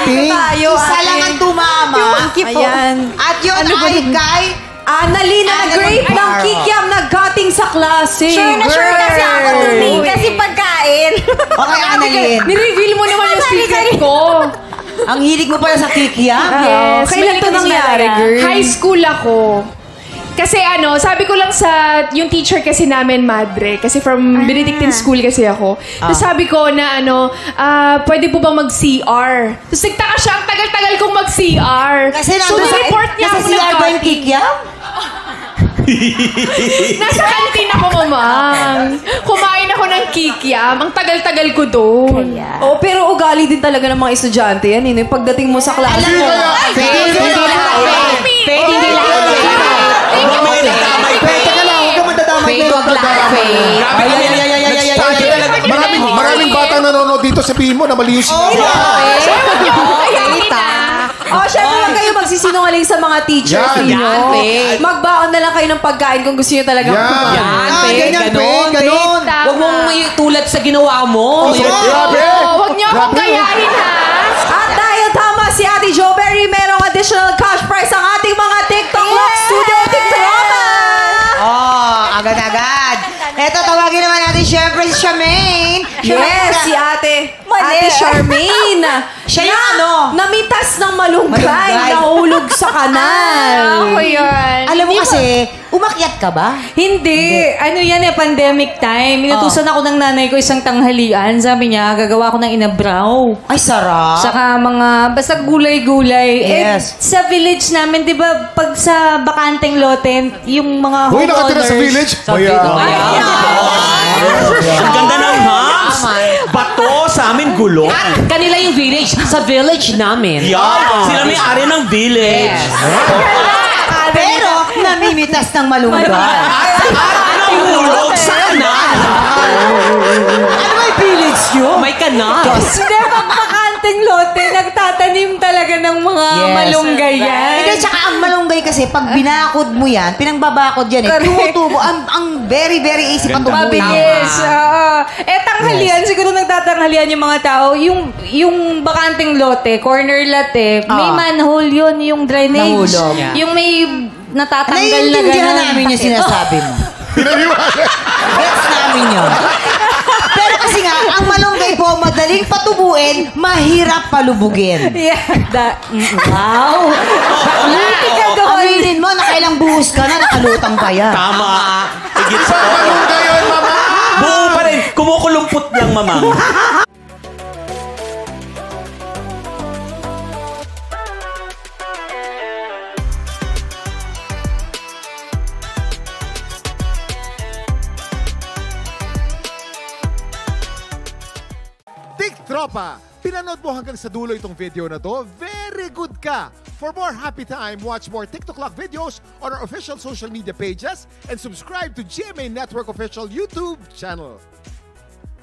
Ate. Isa lang ang tumama. Ayan. At yun ay kay... Annalyn na grape ng kikiam na gating sa klase. Sure na sure kasi ako dun eh. Kasi pagkain. Okay, Annalyn. Nireveal mo naman yung secret ko. Ang hilig mo pala sa kikiam. Yes. Kailan to nangyari, girl? High school ako. Kasi sabi ko lang sa, yung teacher kasi namin, madre. Kasi from Benedictine school kasi ako. Tapos sabi ko na pwede po bang mag-CR? Tapos nagtaka siya, ang tagal-tagal kong mag-CR. Kasi so, report niya nasa ako CR ba yung kikiam? Nasa kantin ako, mamang. Kumain ako ng kikiam. Ang tagal-tagal ko doon. Oh, pero ugali din talaga ng mga estudyante yan. Yung pagdating mo sa klase. Alam mo, Hindi lahat. Hindi lahat. Maraming batang nanonood dito. Sabihin mo na mali yung sinabi. Oh, syempre huwag kayo magsisinungaling sa mga teachers Yan. ninyo. Magbaon na lang kayo ng pagkain kung gusto nyo talaga kumain. Ganyan, ganon. Huwag mong tulad sa ginawa mo. Grabe! Huwag niyo akong gayahin, ha? At dahil tama si Ate Jo Berry, merong additional cash prize ang ating mga TikTok Lock Studio TikTokama! Agad-agad. Eto, tawagin naman natin syempre si Charmaine. Yes, si Ate. Ate Charmaine. Siya yung namitas ng malunggay, nahulog sa kanal. Ako yun. Alam mo kasi, umakyat ka ba? Hindi. Ano yan pandemic time. Inutusan ako ng nanay ko isang tanghalian. Sabi niya, gagawa ko ng inabraw. Ay, sarap. Saka basta gulay-gulay. Yes. Sa village namin, di ba, pag sa bakanteng lote, yung mga Uy, homeowners... nakatira sa village? Ang ganda ng hams. Bato sa amin gulong. Kanila yung village. Sa village namin. Sila may-ari ng village. Pero, namimitas ng malunggay. Nahulog sa kanal. Ano may village yun? May kanal. Hindi, pag bakanteng lote, nagtatanim talaga ng mga malunggay yan. Hindi, tsaka ang malunggay kasi, pag binakod mo yan, pinangbabakod yan tumutubo. Ang very, very easy patubuin. Mabilis. Tanghalian, siguro nagtatanghalian yung mga tao. Yung bakanteng lote, corner lot may manhole yun, yung drainage. Nahulog. Yung may natatanggal na naiintindihan gano'n. namin yung sinasabi mo. Gets namin yun. Pero kasi nga, ang malunggay po, madaling patubuin, mahirap palubugin. Wow! Aminin mo, nakailang buhos ka na, nakalutang pa yan. Tama. Higit sa Malunggay yun, mama! buo pa rin. Kumukulumpot lang, mamang. Tropa, pinanood mo hanggang sa dulo itong video na to, very good ka! For more happy time, watch more TikTok Lock videos on our official social media pages and subscribe to GMA Network official YouTube channel.